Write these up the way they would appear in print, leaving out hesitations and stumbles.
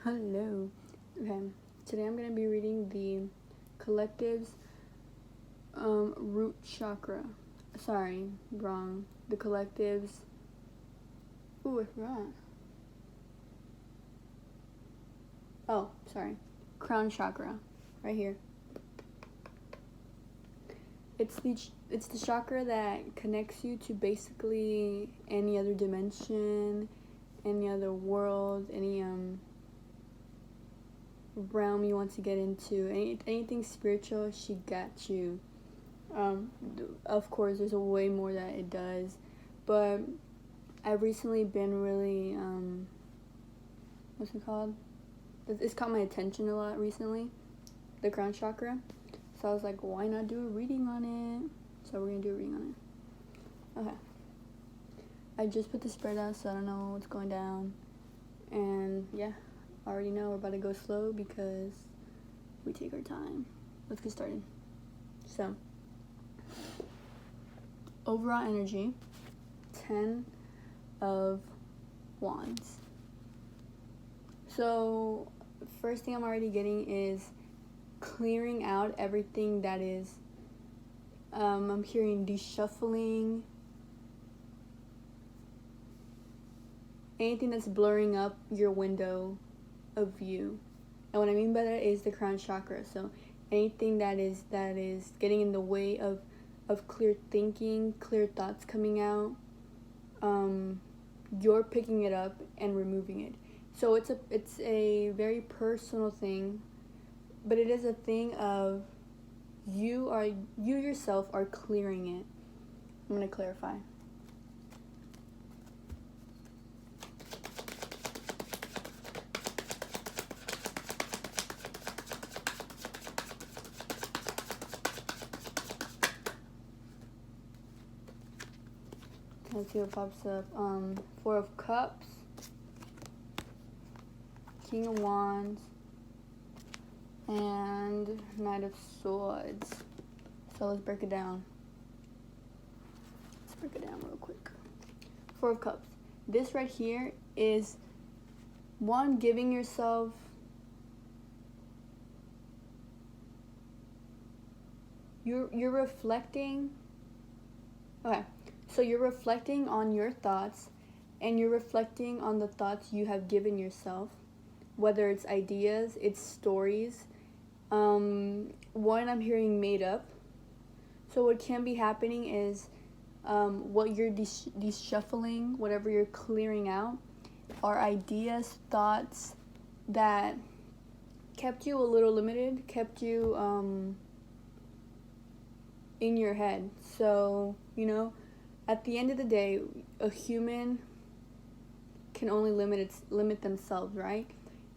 Hello. Okay, today I'm going to be reading the collective's root chakra. Sorry, wrong. The collective's. Ooh, I forgot. Oh, sorry. Crown chakra. Right here. It's the chakra that connects you to basically any other dimension, any other world, any realm you want to get into, anything spiritual. She got you. Of course, there's a way more that it does, but I've recently been really what's it called? It's caught my attention a lot recently, the crown chakra. So I was like, why not do a reading on it? So we're gonna do a reading on it. Okay. I just put the spread out, so I don't know what's going down. And yeah, I already know we're about to go slow because we take our time. Let's get started. So, overall energy, 10 of Wands. So, first thing I'm already getting is clearing out everything that is, I'm hearing deshuffling, anything that's blurring up your window of view. And what I mean by that is the crown chakra. So anything that is getting in the way of clear thinking, clear thoughts coming out, you're picking it up and removing it. So it's a very personal thing, but it is a thing of you yourself are clearing it. I'm going to clarify. Let's see what pops up. 4 of Cups, King of Wands, and Knight of Swords. So let's break it down. Let's break it down real quick. 4 of Cups. This right here is one, giving yourself you're reflecting. Okay. So you're reflecting on your thoughts, and you're reflecting on the thoughts you have given yourself, whether it's ideas, it's stories. One, I'm hearing made up. So what can be happening is what you're deshuffling, whatever you're clearing out, are ideas, thoughts that kept you a little limited, kept you in your head. So, at the end of the day, a human can only limit themselves, right?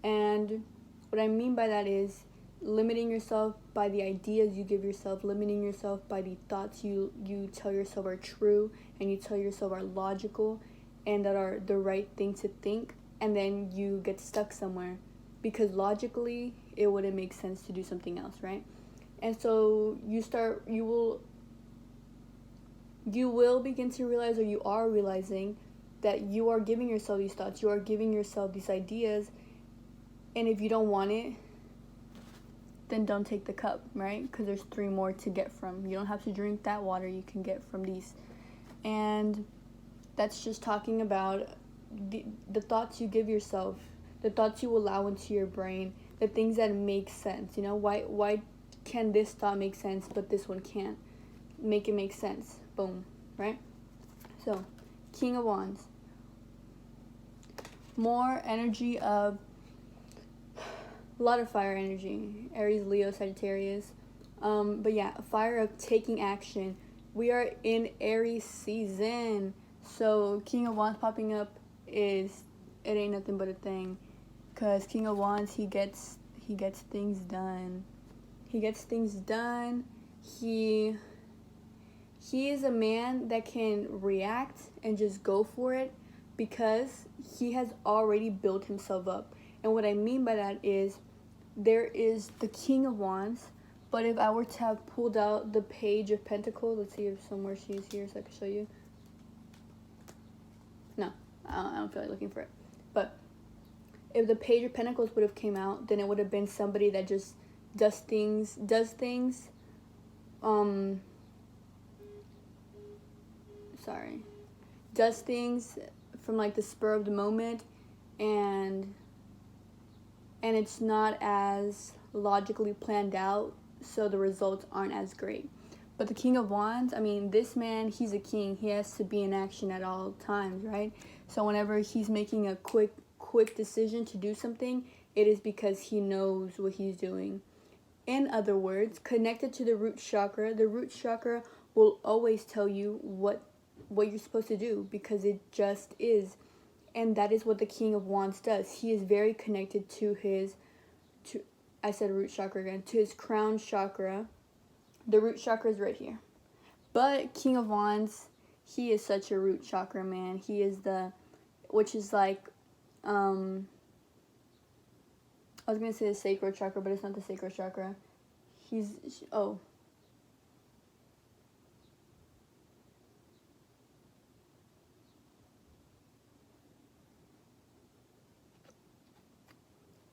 And what I mean by that is limiting yourself by the ideas you give yourself, limiting yourself by the thoughts you tell yourself are true and you tell yourself are logical and that are the right thing to think, and then you get stuck somewhere because logically it wouldn't make sense to do something else, right? And so you will begin to realize, or you are realizing, that you are giving yourself these thoughts, you are giving yourself these ideas, and if you don't want it, then don't take the cup, right? Because there's 3 more to get from. You don't have to drink that water, you can get from these. And that's just talking about the thoughts you give yourself, the thoughts you allow into your brain, the things that make sense. Why can this thought make sense but this one can't? Make it make sense. Boom, right? So, King of Wands. More energy of a lot of fire energy. Aries, Leo, Sagittarius. But yeah, fire of taking action. We are in Aries season. So King of Wands popping up it ain't nothing but a thing. Cause King of Wands, he gets things done. He gets things done. He is a man that can react and just go for it because he has already built himself up. And what I mean by that is there is the King of Wands, but if I were to have pulled out the Page of Pentacles, let's see if somewhere she's here so I can show you. No, I don't feel like looking for it. But if the Page of Pentacles would have came out, then it would have been somebody that just does things, does things from like the spur of the moment, and it's not as logically planned out, so the results aren't as great. But the King of Wands, I mean, this man, he's a king. He has to be in action at all times, right? So whenever he's making a quick decision to do something, it is because he knows what he's doing. In other words, connected to the root chakra will always tell you what you're supposed to do, because it just is. And that is what the King of Wands does. He is very connected to I said root chakra again, to his crown chakra. The root chakra is right here. But King of Wands, he is such a root chakra man. He is which is like, I was going to say the sacral chakra, but it's not the sacral chakra.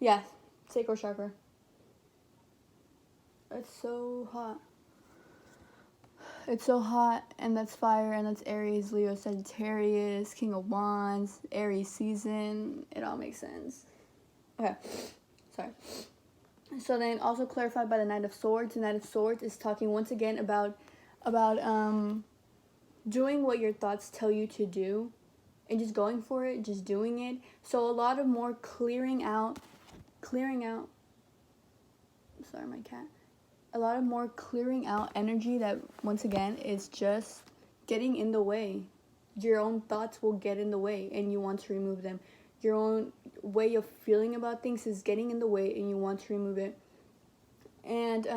Yeah, sacral chakra. It's so hot. It's so hot, and that's fire, and that's Aries, Leo, Sagittarius, King of Wands, Aries season. It all makes sense. Okay, sorry. So then also clarified by the Knight of Swords. The Knight of Swords is talking once again about doing what your thoughts tell you to do, and just going for it, just doing it. So a lot of more clearing out. Sorry, my cat. A lot of more clearing out energy that, once again, is just getting in the way. Your own thoughts will get in the way, and you want to remove them. Your own way of feeling about things is getting in the way, and you want to remove it. And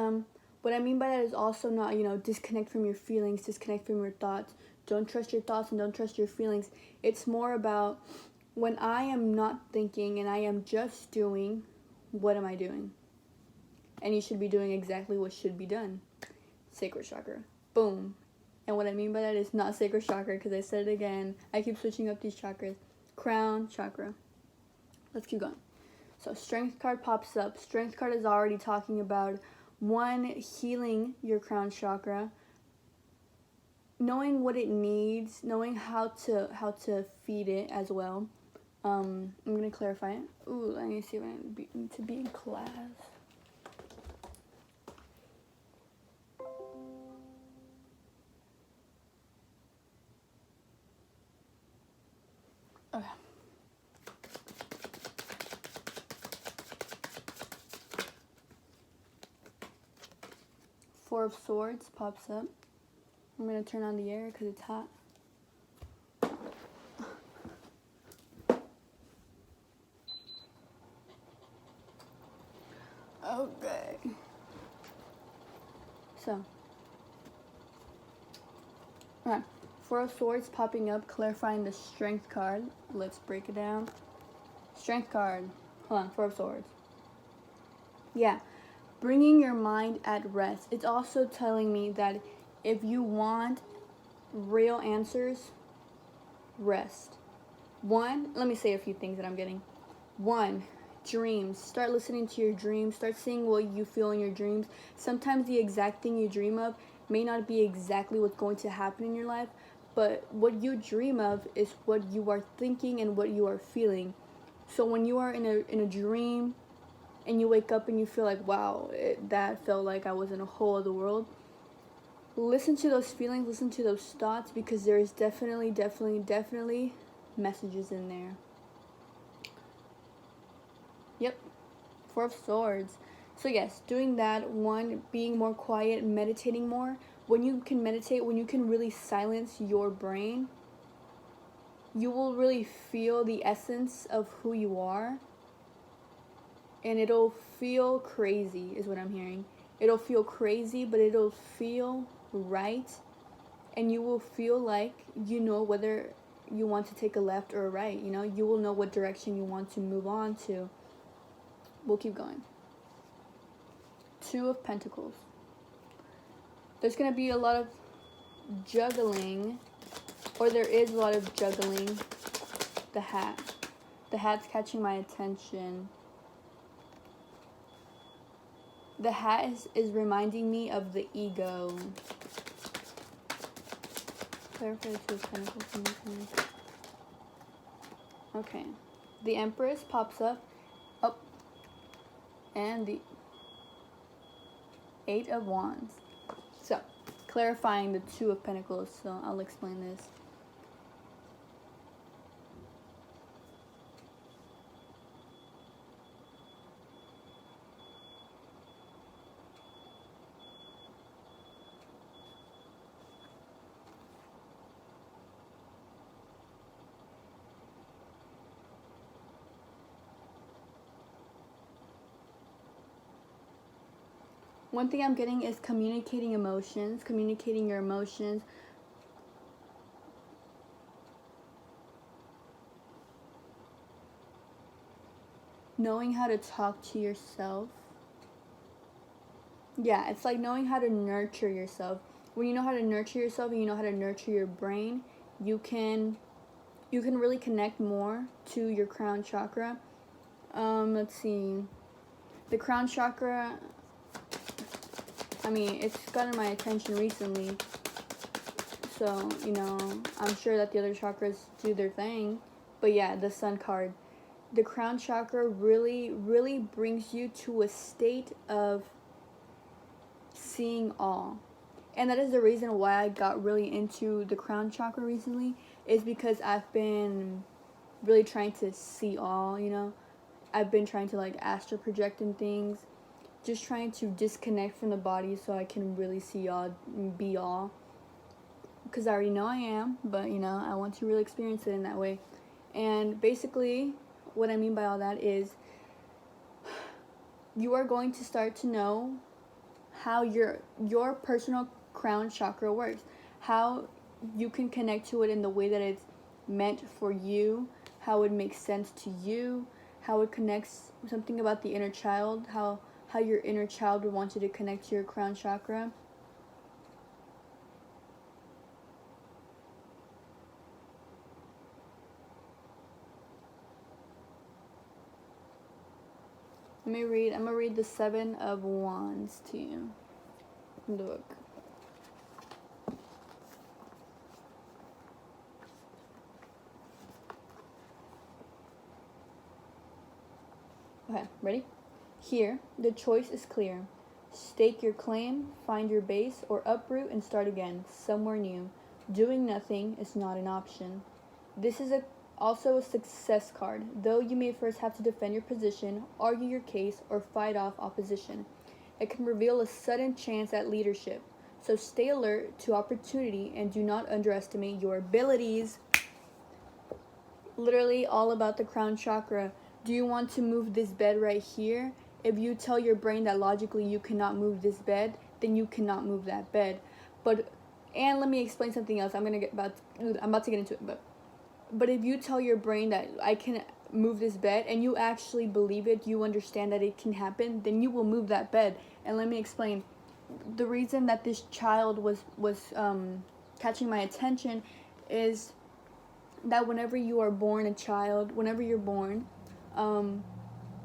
what I mean by that is also not, disconnect from your feelings, disconnect from your thoughts. Don't trust your thoughts and don't trust your feelings. It's more about, when I am not thinking and I am just doing, what am I doing? And you should be doing exactly what should be done. Sacral chakra. Boom. And what I mean by that is not sacral chakra, because I said it again. I keep switching up these chakras. Crown chakra. Let's keep going. So Strength card pops up. Strength card is already talking about, one, healing your crown chakra, knowing what it needs, knowing how to feed it as well. I'm going to clarify it. Ooh, let me see when I need to be in class. Okay. Four of Swords pops up. I'm going to turn on the air because it's hot. Okay. So. Alright. Four of Swords popping up, clarifying the Strength card. Let's break it down. Strength card. Hold on. Four of Swords. Yeah. Bringing your mind at rest. It's also telling me that if you want real answers, rest. One, let me say a few things that I'm getting. One, dreams. Start listening to your dreams. Start seeing what you feel in your dreams. Sometimes the exact thing you dream of may not be exactly what's going to happen in your life, but what you dream of is what you are thinking and what you are feeling. So when you are in a dream and you wake up and you feel like, wow, that felt like I was in a whole other world, listen to those feelings, listen to those thoughts, because there is definitely messages in there. Yep. Four of Swords. So yes, doing that. One, being more quiet, meditating more. When you can meditate, when you can really silence your brain, you will really feel the essence of who you are. And it'll feel crazy, is what I'm hearing. It'll feel crazy, but it'll feel right. And you will feel like you know whether you want to take a left or a right. You will know what direction you want to move on to. We'll keep going. Two of Pentacles. There's going to be a lot of juggling, or there is a lot of juggling. The hat. The hat's catching my attention. The hat is reminding me of the ego. Clarify the Two of Pentacles. Okay. The Empress pops up. And the Eight of Wands. So, clarifying the Two of Pentacles. So, I'll explain this. One thing I'm getting is communicating emotions, communicating your emotions. Knowing how to talk to yourself. Yeah, it's like knowing how to nurture yourself. When you know how to nurture yourself and you know how to nurture your brain, you can really connect more to your crown chakra. Let's see. The crown chakra, I mean, it's gotten my attention recently. So, you know, I'm sure that the other chakras do their thing. But yeah, the Sun card. The crown chakra really, really brings you to a state of seeing all. And that is the reason why I got really into the crown chakra recently, is because I've been really trying to see all, you know. I've been trying to like astral project and things. Just trying to disconnect from the body so I can really see all, be all. Because I already know I am, but you know, I want to really experience it in that way. And basically, what I mean by all that is you are going to start to know how your personal crown chakra works, how you can connect to it in the way that it's meant for you, how it makes sense to you, how it connects, something about the inner child, how your inner child would want you to connect to your crown chakra. I'm gonna read the Seven of Wands to you from the book. Okay, ready? Here, the choice is clear. Stake your claim, find your base, or uproot and start again, somewhere new. Doing nothing is not an option. This is also a success card, though you may first have to defend your position, argue your case, or fight off opposition. It can reveal a sudden chance at leadership, so stay alert to opportunity and do not underestimate your abilities. Literally all about the crown chakra. Do you want to move this bed right here? If you tell your brain that logically you cannot move this bed, then you cannot move that bed. And let me explain something else. I'm about to get into it, but if you tell your brain that I can move this bed and you actually believe it, you understand that it can happen, then you will move that bed. And let me explain. The reason that this child was catching my attention is that whenever you are born a child, whenever you're born,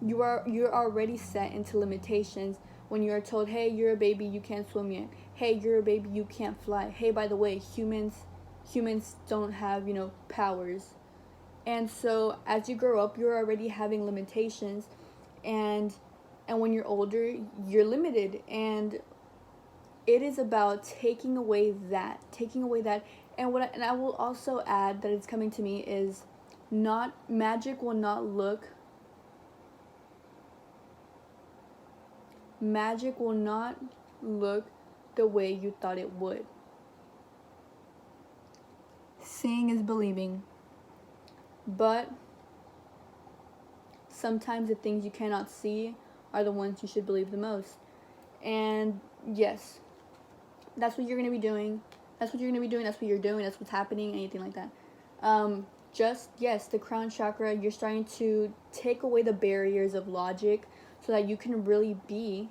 you're already set into limitations. When you are told, hey, you're a baby, you can't swim yet. Hey, you're a baby, you can't fly. Hey, by the way, humans don't have, you know, powers. And so as you grow up, you're already having limitations, and when you're older, you're limited. And it is about taking away that. And I will also add that it's coming to me is magic will not look the way you thought it would. Seeing is believing. But sometimes the things you cannot see are the ones you should believe the most. And yes, that's what you're going to be doing. That's what you're doing. That's what's happening, anything like that. The crown chakra, you're starting to take away the barriers of logic so that you can really be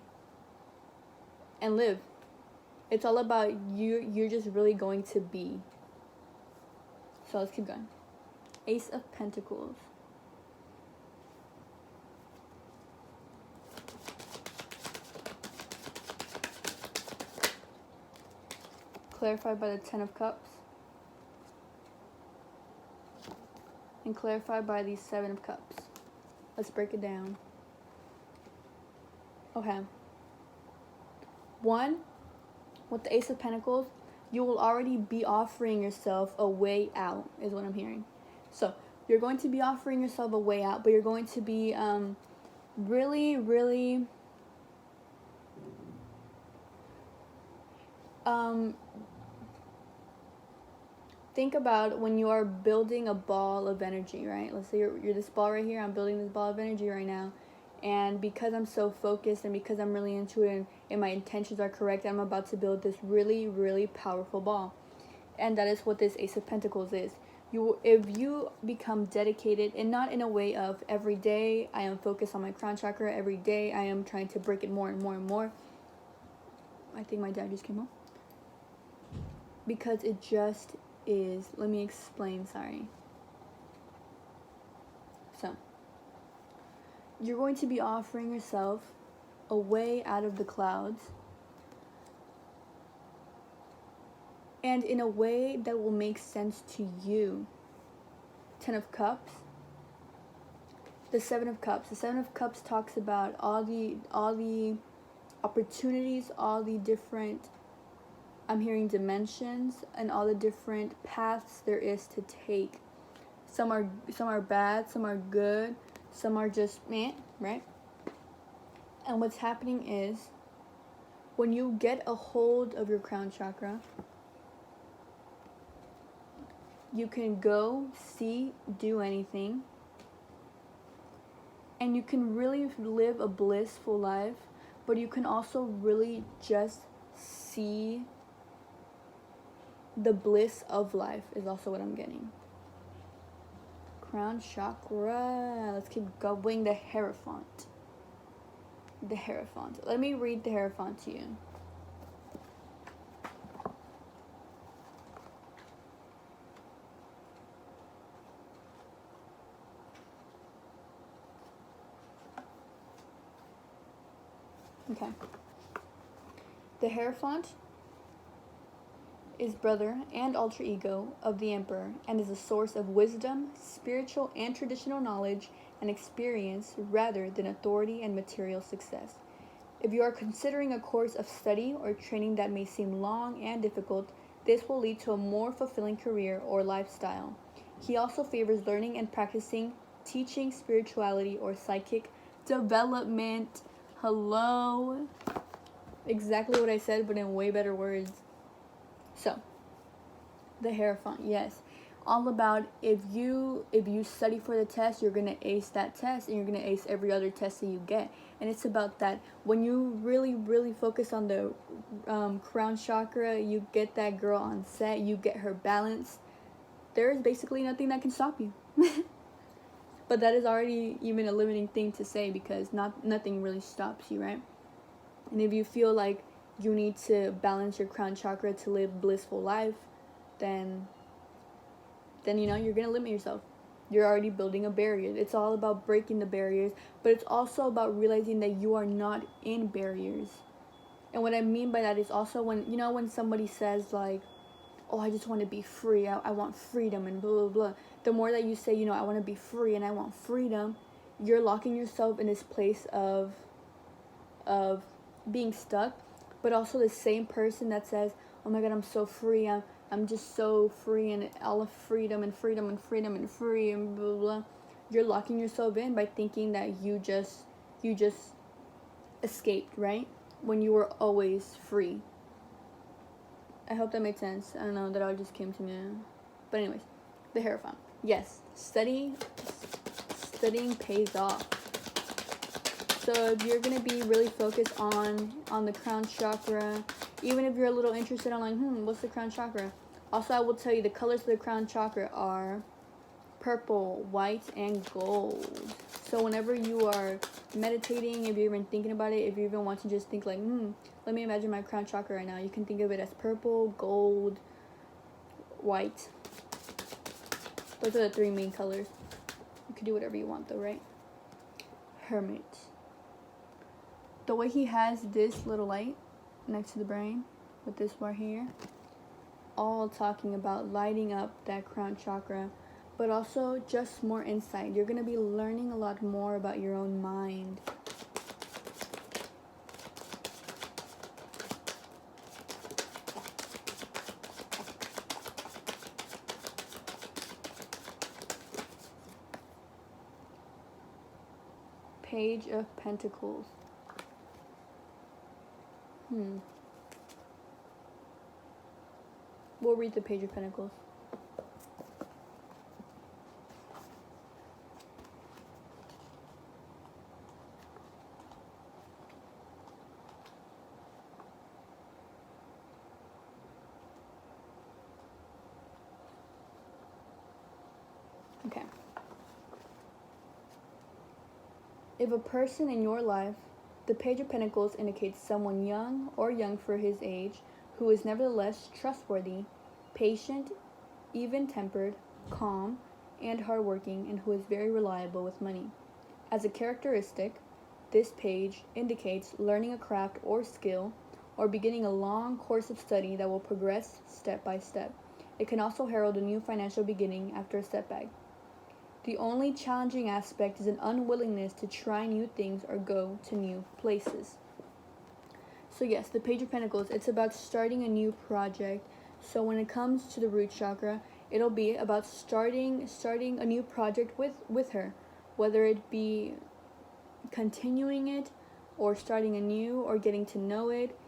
and live. It's all about you're just really going to be. So let's keep going. Ace of Pentacles. clarified by the Ten of Cups, and clarified by the Seven of Cups. Let's break it down. Okay. 1, with the Ace of Pentacles, you will already be offering yourself a way out, is what I'm hearing. So, you're going to be offering yourself a way out, but you're going to be really think about when you are building a ball of energy, right? Let's say you're this ball right here. I'm building this ball of energy right now. And because I'm so focused and because I'm really into it and my intentions are correct, I'm about to build this really powerful ball. And that is what this Ace of Pentacles is. If you become dedicated, and not in a way of every day I am focused on my crown chakra, every day I am trying to break it more and more. I think my dad just came home. Because it just is. Let me explain, sorry. So, you're going to be offering yourself a way out of the clouds, and in a way that will make sense to you. Ten of Cups, the Seven of Cups. The Seven of Cups talks about all the opportunities, all the different, I'm hearing dimensions, and all the different paths there is to take. Some are bad, some are good, some are just meh, right? And what's happening is, when you get a hold of your crown chakra, you can go, see, do anything, and you can really live a blissful life, but you can also really just see the bliss of life, is also what I'm getting. Crown chakra. Let's keep going. The Hierophant. The Hierophant. Let me read the Hierophant to you. Okay. The Hierophant is brother and alter ego of the Emperor, and is a source of wisdom, spiritual and traditional knowledge and experience rather than authority and material success. If you are considering a course of study or training that may seem long and difficult, this will lead to a more fulfilling career or lifestyle. He also favors learning and practicing, teaching spirituality or psychic development. Hello. Exactly what I said, but in way better words. So, the Hierophant, yes. All about if you study for the test, you're going to ace that test, and you're going to ace every other test that you get. And it's about that. When you really focus on the crown chakra, you get that girl on set, you get her balanced. There is basically nothing that can stop you. But that is already even a limiting thing to say, because nothing really stops you, right? And if you feel like you need to balance your crown chakra to live blissful life, then you're going to limit yourself. You're already building a barrier. It's all about breaking the barriers, but it's also about realizing that you are not in barriers. And what I mean by that is also when somebody says like, oh, I just want to be free, I want freedom and blah blah blah. The more that you say, I want to be free and I want freedom, you're locking yourself in this place of being stuck. But also the same person that says, oh my god, I'm so free, I'm just so free, and all of freedom and freedom and freedom and free and blah blah blah, you're locking yourself in by thinking that you just escaped, right? When you were always free. I hope that made sense. I don't know, that all just came to me. But anyways, the Hierophant. Yes, studying pays off. So if you're going to be really focused on the crown chakra, even if you're a little interested on like, what's the crown chakra? Also, I will tell you the colors of the crown chakra are purple, white, and gold. So whenever you are meditating, if you're even thinking about it, if you even want to just think like, let me imagine my crown chakra right now, you can think of it as purple, gold, white. Those are the three main colors. You can do whatever you want though, right? Hermit. The way he has this little light next to the brain with this right here, all talking about lighting up that crown chakra, but also just more insight. You're going to be learning a lot more about your own mind. Page of Pentacles. We'll read the Page of Pentacles. Okay. If a person in your life, the Page of Pentacles indicates someone young or young for his age, who is nevertheless trustworthy, patient, even-tempered, calm, and hardworking, and who is very reliable with money. As a characteristic, this page indicates learning a craft or skill, or beginning a long course of study that will progress step by step. It can also herald a new financial beginning after a setback. The only challenging aspect is an unwillingness to try new things or go to new places. So yes, the Page of Pentacles, it's about starting a new project. So when it comes to the root chakra, it'll be about starting a new project with her, whether it be continuing it or starting anew or getting to know it,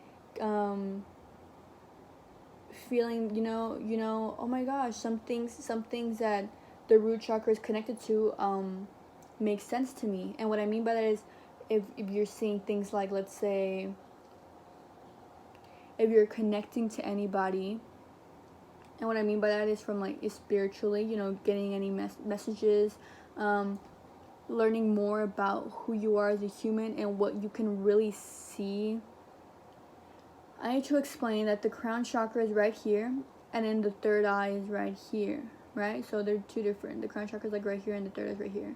feeling, oh my gosh, some things that the root chakra is connected to make sense to me. And what I mean by that is if you're seeing things like, let's say, if you're connecting to anybody, and what I mean by that is from like spiritually, getting any messages, learning more about who you are as a human and what you can really see. I need to explain that the crown chakra is right here, and then the third eye is right here, right? So they're two different. The crown chakra is like right here, and the third eye is right here.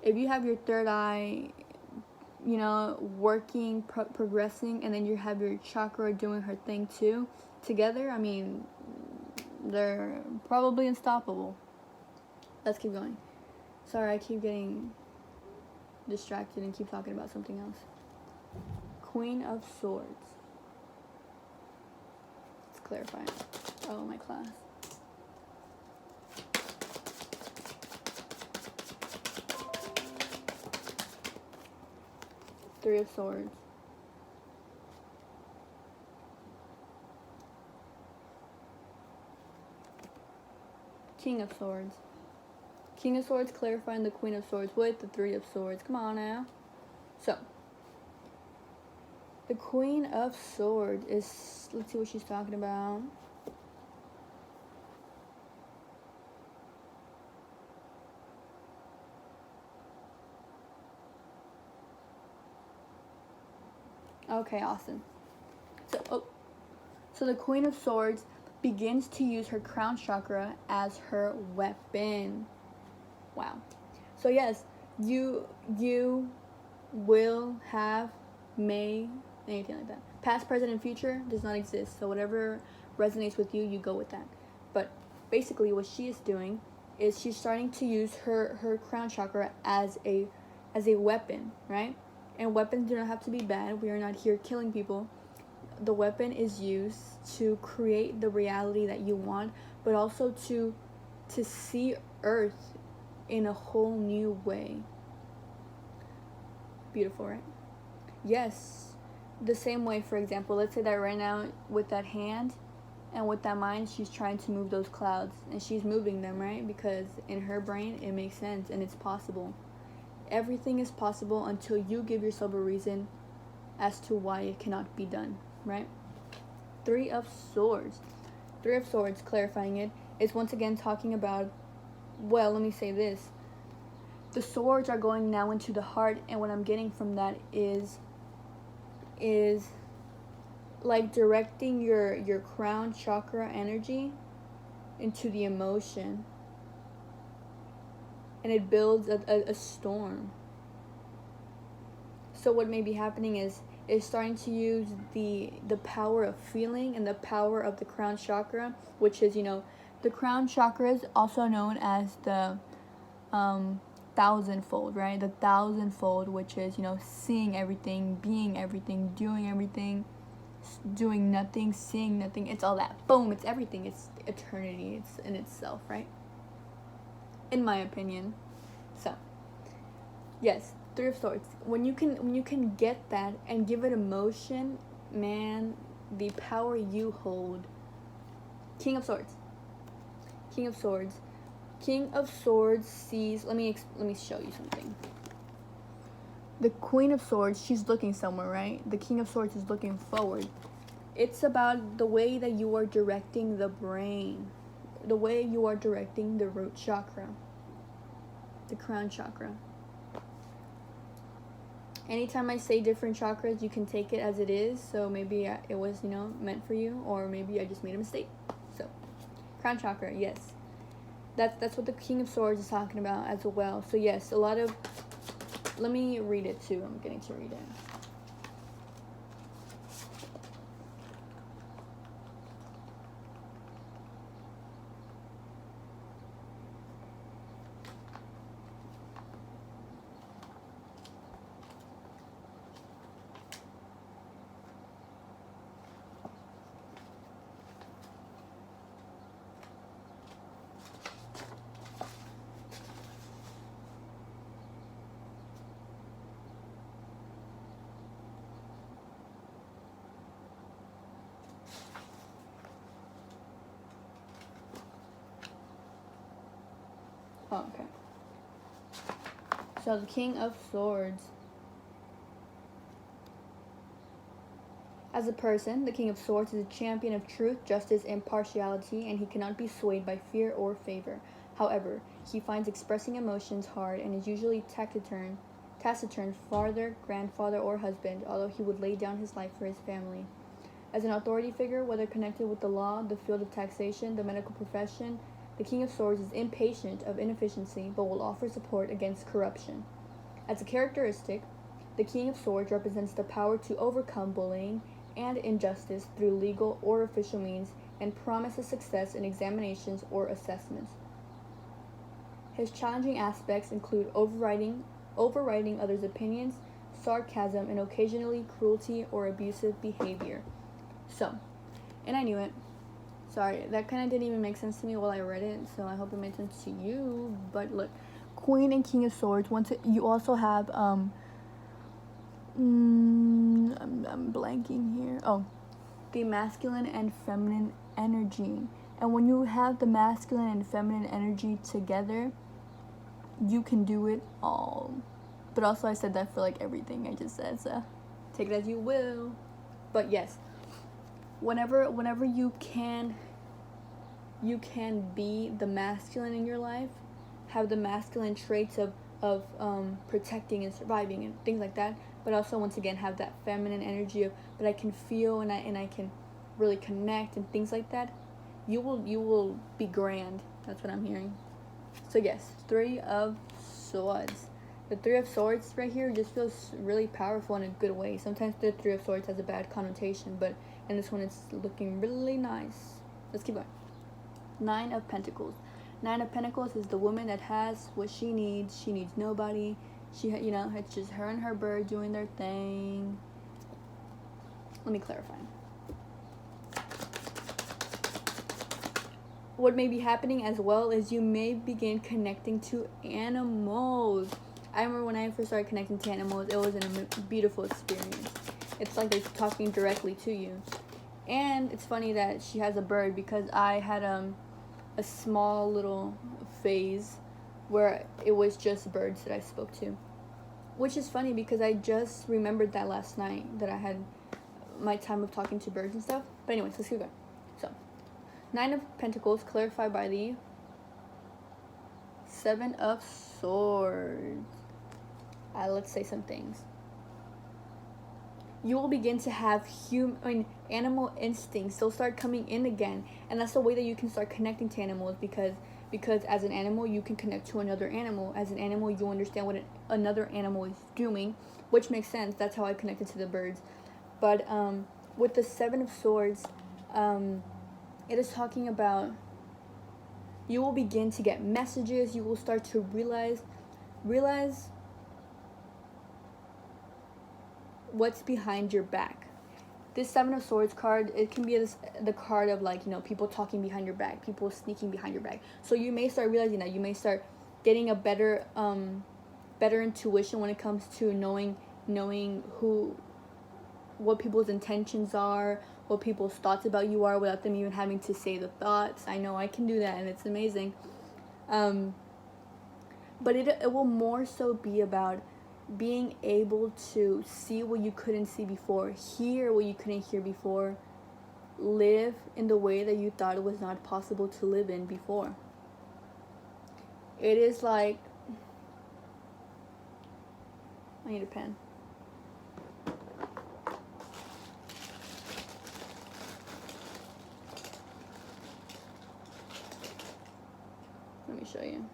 If you have your third eye, working, progressing, and then you have your chakra doing her thing too, together, I mean, they're probably unstoppable. Let's keep going. Sorry, I keep getting distracted and keep talking about something else. Queen of Swords. Let's clarify. Oh, my class. Three of Swords. King of Swords. King of Swords clarifying the Queen of Swords with the Three of Swords. Come on now. So, the Queen of Swords is, let's see what she's talking about. Okay, awesome. So the Queen of Swords begins to use her crown chakra as her weapon. Wow. So yes, you will have, may, anything like that. Past, present, and future does not exist. So whatever resonates with you, you go with that. But basically what she is doing is she's starting to use her crown chakra as a weapon, right? And weapons do not have to be bad. We are not here killing people. The weapon is used to create the reality that you want, but also to see Earth in a whole new way. Beautiful, right? Yes. The same way, for example, let's say that right now with that hand and with that mind, she's trying to move those clouds, and she's moving them, right? Because in her brain, it makes sense and it's possible. Everything is possible until you give yourself a reason as to why it cannot be done, right? Three of Swords. Three of Swords, clarifying it, is once again talking about, well, let me say this. The swords are going now into the heart, and what I'm getting from that is like directing your crown chakra energy into the emotion. And it builds a storm. So what may be happening is starting to use the power of feeling and the power of the crown chakra, which is, the crown chakra is also known as the thousandfold, right? The thousandfold, which is, seeing everything, being everything, doing nothing, seeing nothing. It's all that. Boom, it's everything. It's eternity. It's in itself, right? In my opinion. So, yes, Three of Swords. When you can get that and give it emotion, man, the power you hold. King of Swords. King of Swords. King of Swords sees. Let me show you something. The Queen of Swords, she's looking somewhere, right? The King of Swords is looking forward. It's about the way that you are directing the brain, the way you are directing the root chakra, the crown chakra. Anytime I say different chakras, you can take it as it is. So maybe it was, meant for you, or maybe I just made a mistake. So, crown chakra, yes. That's what the King of Swords is talking about as well. So yes, a lot of. Let me read it too. I'm getting to read it. Oh, okay. So the King of Swords. As a person, the King of Swords is a champion of truth, justice, and impartiality, and he cannot be swayed by fear or favor. However, he finds expressing emotions hard and is usually taciturn father, grandfather, or husband, although he would lay down his life for his family. As an authority figure, whether connected with the law, the field of taxation, the medical profession, the King of Swords is impatient of inefficiency, but will offer support against corruption. As a characteristic, the King of Swords represents the power to overcome bullying and injustice through legal or official means and promises success in examinations or assessments. His challenging aspects include overriding others' opinions, sarcasm, and occasionally cruelty or abusive behavior. So, and I knew it. Sorry, that kind of didn't even make sense to me while I read it, so I hope it made sense to you. But look, Queen and King of Swords. You also have I'm blanking here. Oh, the masculine and feminine energy. And when you have the masculine and feminine energy together, you can do it all. But also, I said that for like everything I just said, so take it as you will. But yes, whenever you can be the masculine in your life, have the masculine traits of protecting and surviving and things like that, but also once again have that feminine energy of that I can feel and I can really connect and things like that, you will be grand. That's what I'm hearing. So yes, Three of Swords. The Three of Swords right here just feels really powerful in a good way. Sometimes the Three of Swords has a bad connotation, but in this one it's looking really nice. Let's keep going. Nine of Pentacles. Nine of Pentacles is the woman that has what she needs. She needs nobody. It's just her and her bird doing their thing. Let me clarify. What may be happening as well is you may begin connecting to animals. I remember when I first started connecting to animals, it was a beautiful experience. It's like they're talking directly to you. And it's funny that she has a bird, because I had a small little phase where it was just birds that I spoke to. Which is funny because I just remembered that last night, that I had my time of talking to birds and stuff. But anyways, let's keep going. So, Nine of Pentacles clarified by the Seven of Swords. Let's say some things. You will begin to have animal instincts. They'll start coming in again, and that's the way that you can start connecting to animals, because because as an animal you can connect to another animal. As an animal you understand what another animal is doing, which makes sense. That's how I connected to the birds. But with the Seven of Swords, it is talking about you will begin to get messages. You will start to realize what's behind your back. This Seven of Swords card, it can be the card of, like, you know, people talking behind your back, people sneaking behind your back. So you may start realizing that. You may start getting a better intuition when it comes to knowing what people's intentions are, what people's thoughts about you are, without them even having to say the thoughts. I know I can do that, and it's amazing. But it will more so be about being able to see what you couldn't see before, hear what you couldn't hear before, live in the way that you thought it was not possible to live in before. It is like, I need a pen. Let me show you.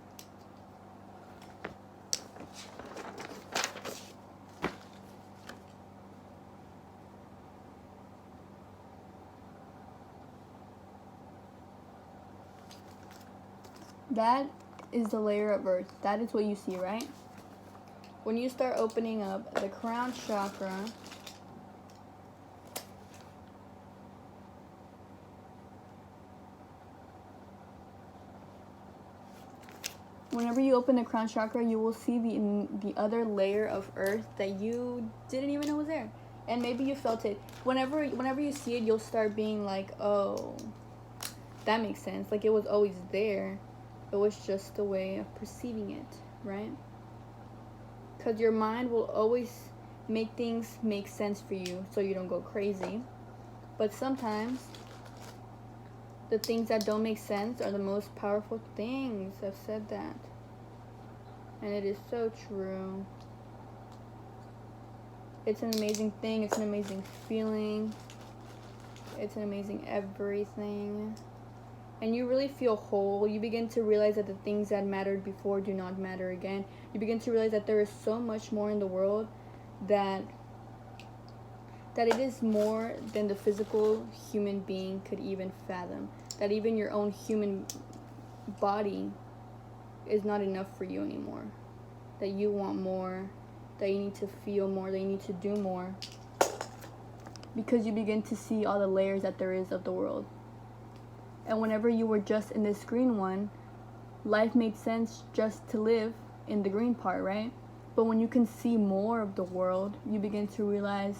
That is the layer of earth. That is what you see, right? When you start opening up the crown chakra, whenever you open the crown chakra, you will see the other layer of earth that you didn't even know was there. And maybe you felt it. Whenever you see it, you'll start being like, oh, that makes sense. Like, it was always there. It was just a way of perceiving it, right? Because your mind will always make things make sense for you so you don't go crazy. But sometimes the things that don't make sense are the most powerful things. I've said that. And it is so true. It's an amazing thing. It's an amazing feeling. It's an amazing everything. And you really feel whole. You begin to realize that the things that mattered before do not matter again. You begin to realize that there is so much more in the world, that it is more than the physical human being could even fathom. That even your own human body is not enough for you anymore. That you want more. That you need to feel more. That you need to do more. Because you begin to see all the layers that there is of the world. And whenever you were just in this green one, life made sense just to live in the green part, right? But when you can see more of the world, you begin to realize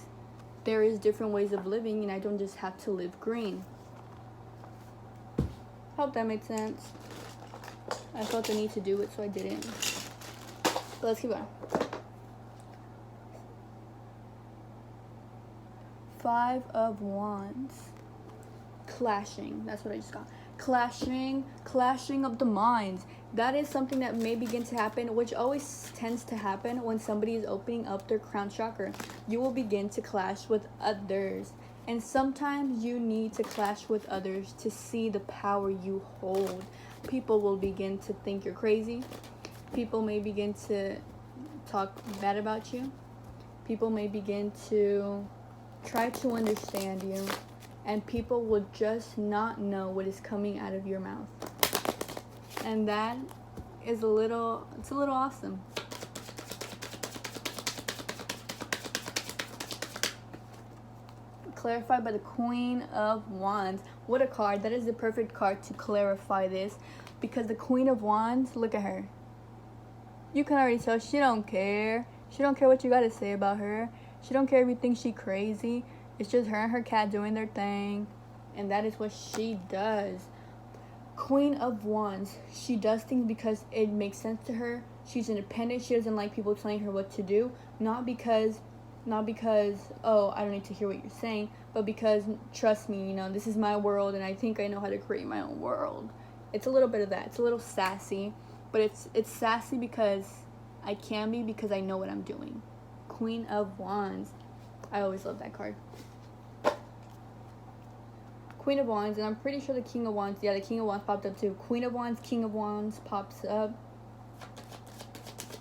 there is different ways of living, and I don't just have to live green. Hope that made sense. I felt the need to do it, so I didn't. But let's keep going. 5 of Wands. Clashing. That's what I just got. Clashing of the minds. That is something that may begin to happen, which always tends to happen when somebody is opening up their crown chakra. You will begin to clash with others. And sometimes you need to clash with others to see the power you hold. People will begin to think you're crazy. People may begin to talk bad about you. People may begin to try to understand you. And people will just not know what is coming out of your mouth. And that is a little awesome. Clarified by the Queen of Wands. What a card. That is the perfect card to clarify this. Because the Queen of Wands, look at her. You can already tell she don't care. She don't care what you got to say about her. She don't care if you think she crazy. It's just her and her cat doing their thing. And that is what she does. Queen of Wands. She does things because it makes sense to her. She's independent. She doesn't like people telling her what to do. Not because, oh, I don't need to hear what you're saying. But because, trust me, this is my world. And I think I know how to create my own world. It's a little bit of that. It's a little sassy. But it's sassy because I can be, because I know what I'm doing. Queen of Wands. I always love that card. Queen of Wands, and I'm pretty sure the King of Wands, yeah, the King of Wands popped up too. Queen of Wands, King of Wands pops up.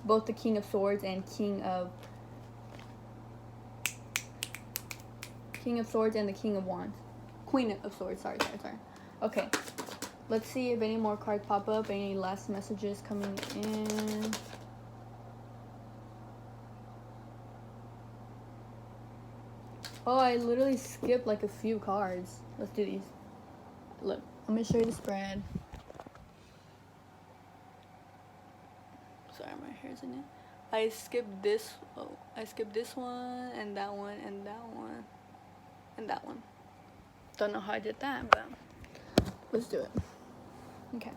Both the King of Swords and King of Swords and the King of Wands. Queen of Swords, sorry. Okay, let's see if any more cards pop up, any last messages coming in. Oh, I literally skipped like a few cards. Let's do these. Look, I'm gonna show you the spread. Sorry, my hair's in it. I skipped this. Oh, I skipped this one and that one and that one and that one. Don't know how I did that, but let's do it. Okay.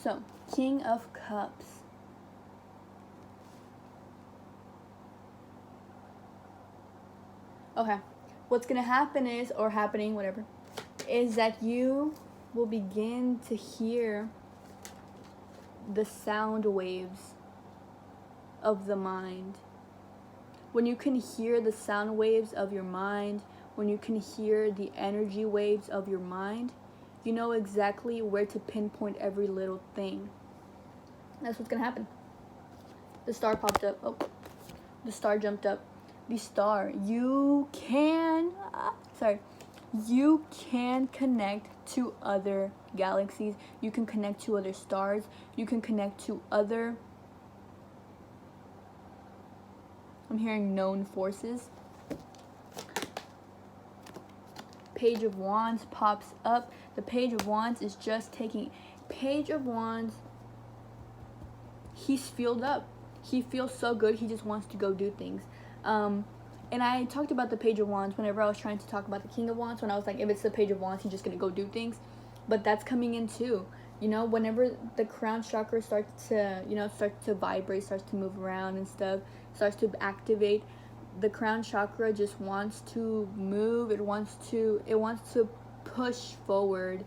So, King of Cups. Okay, what's gonna happen is, or happening, whatever, is that you will begin to hear the sound waves of the mind. When you can hear the sound waves of your mind, when you can hear the energy waves of your mind, you know exactly where to pinpoint every little thing. That's what's gonna happen. The star popped up. Oh, the star jumped up. The star, you can connect to other galaxies, you can connect to other stars, you can connect to other, I'm hearing known forces. Page of Wands pops up. The Page of Wands is just taking, Page of Wands, he's filled up, he feels so good, he just wants to go do things. And I talked about the Page of Wands whenever I was trying to talk about the King of Wands, when I was like, if it's the Page of Wands, he's just gonna go do things. But that's coming in too. You know, whenever the crown chakra starts to vibrate, starts to move around and stuff, starts to activate, the crown chakra just wants to move. It wants to push forward.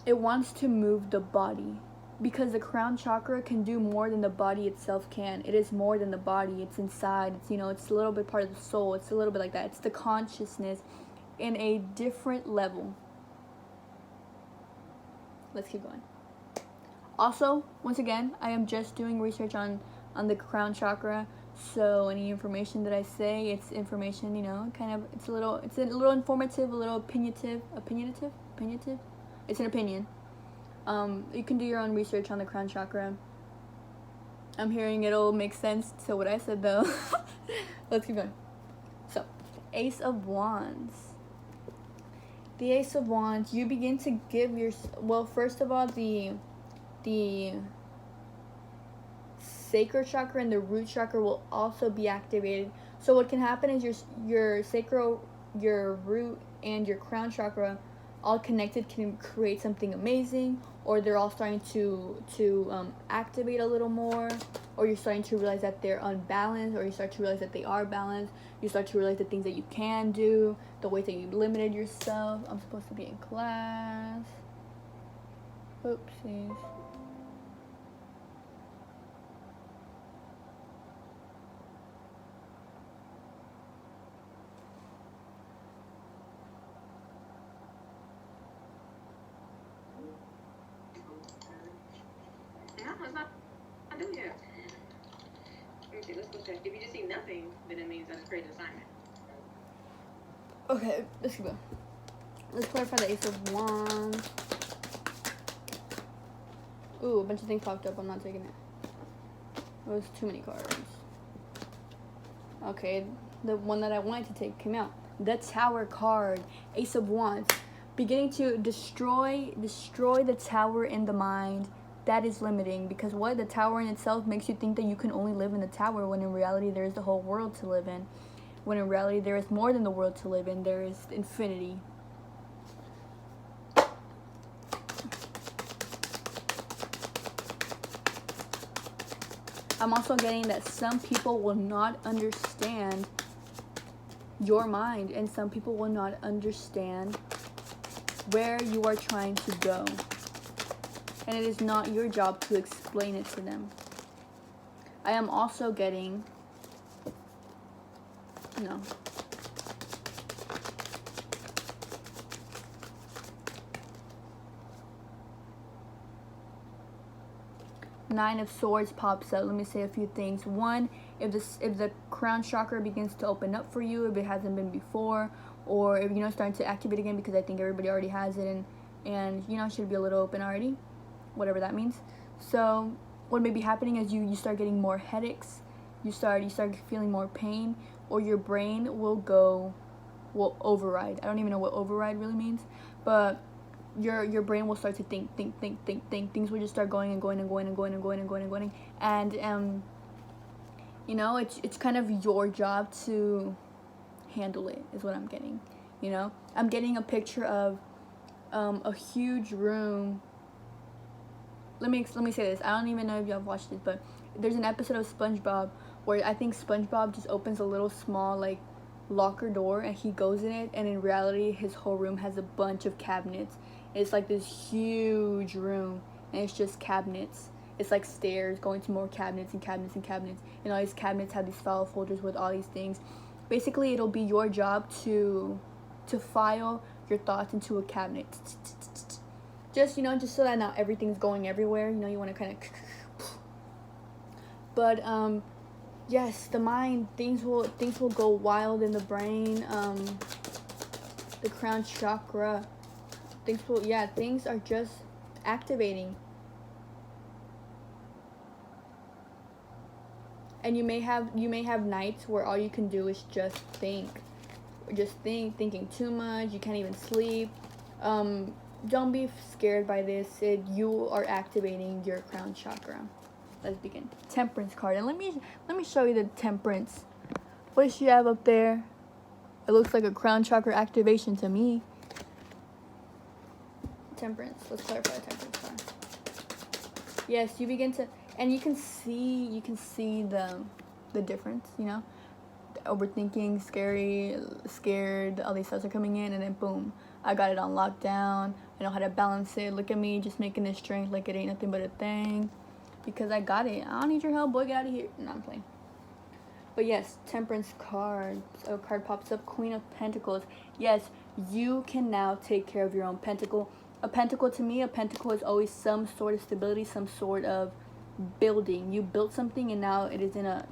It wants to move the body. Because the crown chakra can do more than the body itself can. It is more than the body. It's inside. It's, it's a little bit part of the soul. It's a little bit like that. It's the consciousness in a different level. Let's keep going. Also, once again, I am just doing research on the crown chakra. So any information that I say, it's information, it's a little informative, a little opinionative. It's an opinion. You can do your own research on the crown chakra. I'm hearing it'll make sense to what I said though. Let's keep going. So, Ace of Wands. The Ace of Wands, you begin to give first of all, the sacral chakra and the root chakra will also be activated. So what can happen is your sacral, your root, and your crown chakra all connected can create something amazing, or they're all starting to activate a little more, or you're starting to realize that they're unbalanced, or you start to realize that they are balanced. You start to realize the things that you can do, the ways that you limited yourself. I'm supposed to be in class. Oopsies. Okay, let's go check. If you just see nothing, then it means that's a great assignment. Okay, let's go. Let's clarify the Ace of Wands. Ooh, a bunch of things popped up. I'm not taking it. It was too many cards. Okay, the one that I wanted to take came out. The Tower card. Ace of Wands. Beginning to destroy the tower in the mind. That is limiting, because the tower in itself makes you think that you can only live in the tower, when in reality there is the whole world to live in. When in reality there is more than the world to live in. There is infinity. I'm also getting that some people will not understand your mind, and some people will not understand where you are trying to go. And it is not your job to explain it to them. I am also getting, no, Nine of Swords pops up, let me say a few things. One, if the crown chakra begins to open up for you, if it hasn't been before, or if starting to activate again, because I think everybody already has it, and should be a little open already, whatever that means. So what may be happening is you start getting more headaches, you start feeling more pain, or your brain will override. I don't even know what override really means, but your brain will start to think. Things will just start going and going and going and going and going and going and going, and it's kind of your job to handle it, is what I'm getting. I'm getting a picture of a huge room. Let me say this. I don't even know if y'all watched it, but there's an episode of SpongeBob where I think SpongeBob just opens a little small like locker door and he goes in it, and in reality his whole room has a bunch of cabinets. It's like this huge room and it's just cabinets. It's like stairs going to more cabinets and cabinets and cabinets, and all these cabinets have these file folders with all these things. Basically, it'll be your job to file your thoughts into a cabinet. Just so that not everything's going everywhere. You want to kind of. But yes, the mind, things will go wild in the brain. The crown chakra, things are just activating. And you may have nights where all you can do is just thinking too much. You can't even sleep. Don't be scared by this. You are activating your crown chakra. Let's begin. Temperance card, and let me show you the Temperance. What does she have up there? It looks like a crown chakra activation to me. Temperance. Let's clarify the Temperance card. Yes, you begin to. And you can see the difference, overthinking, scared, all these thoughts are coming in, and then boom, I got it on lockdown. I know how to balance it. Look at me, just making this strength like it ain't nothing but a thing, because I got it. I don't need your help, boy. Get out of here. No, I'm playing. But yes, Temperance card. A card pops up. Queen of Pentacles. Yes, you can now take care of your own pentacle. A pentacle, to me, a pentacle is always some sort of stability, some sort of building. You built something and now it is in a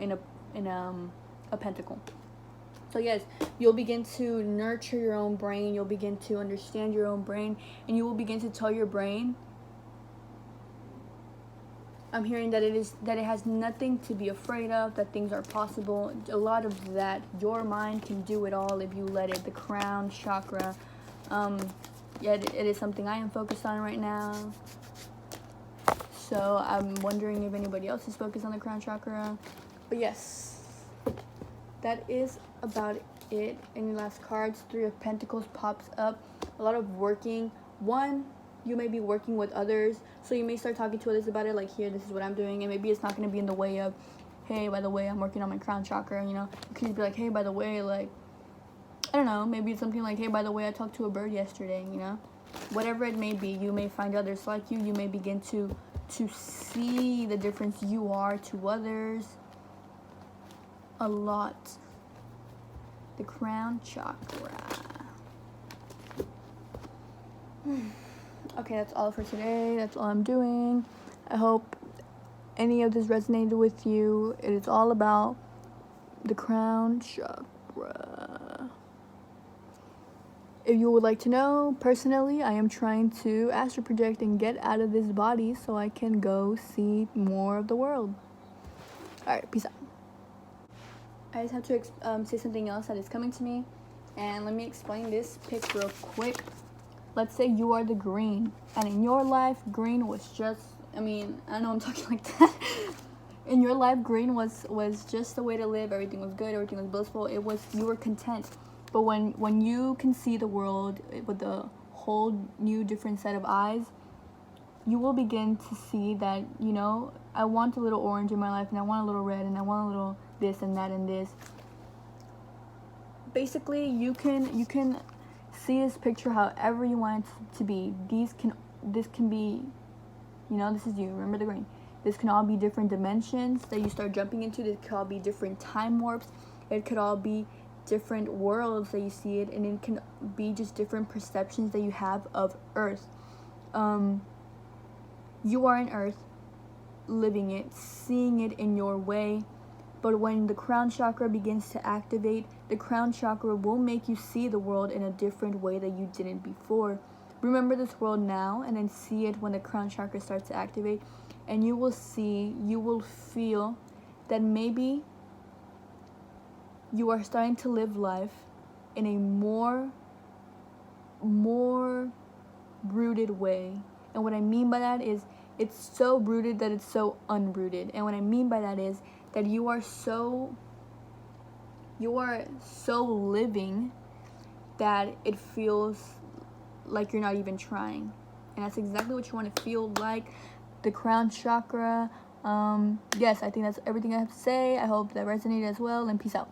pentacle. So yes, you'll begin to nurture your own brain. You'll begin to understand your own brain, and you will begin to tell your brain, I'm hearing that it has nothing to be afraid of, that things are possible. A lot of that, your mind can do it all if you let it. The crown chakra, it is something I am focused on right now. So I'm wondering if anybody else is focused on the crown chakra. But yes, that is about it. Any last cards? Three of Pentacles pops up. A lot of working. One, you may be working with others, so you may start talking to others about it, like, here, this is what I'm doing, and maybe it's not going to be in the way of, hey, by the way, I'm working on my crown chakra. You could just be like, hey, by the way, like, I don't know, maybe it's something like, hey, by the way, I talked to a bird yesterday. Whatever it may be, you may find others like you. You may begin to see the difference you are to others a lot. The crown chakra. Okay, that's all for today. That's all I'm doing. I hope any of this resonated with you. It is all about the crown chakra. If you would like to know, personally, I am trying to astral project and get out of this body so I can go see more of the world. Alright, peace out. I just have to say something else that is coming to me. And let me explain this pic real quick. Let's say you are the green. And in your life, green was just, I know I'm talking like that. In your life, green was just the way to live. Everything was good. Everything was blissful. You were content. But when you can see the world with a whole new different set of eyes, you will begin to see that, I want a little orange in my life, and I want a little red, and I want a little this and that and this. Basically, you can see this picture however you want it to be. This can be, this is you. Remember the green. This can all be different dimensions that you start jumping into. This could all be different time warps. It could all be different worlds that you see it, and it can be just different perceptions that you have of Earth. You are in Earth. living it, seeing it in your way. But when the crown chakra begins to activate, the crown chakra will make you see the world in a different way that you didn't before. Remember this world now and then see it when the crown chakra starts to activate, and you will see, you will feel that maybe you are starting to live life in a more rooted way. And what I mean by that is it's so rooted that it's so unrooted. And what I mean by that is that you are so living that it feels like you're not even trying. And that's exactly what you want to feel like. The crown chakra. Yes, I think that's everything I have to say. I hope that resonated as well, and peace out.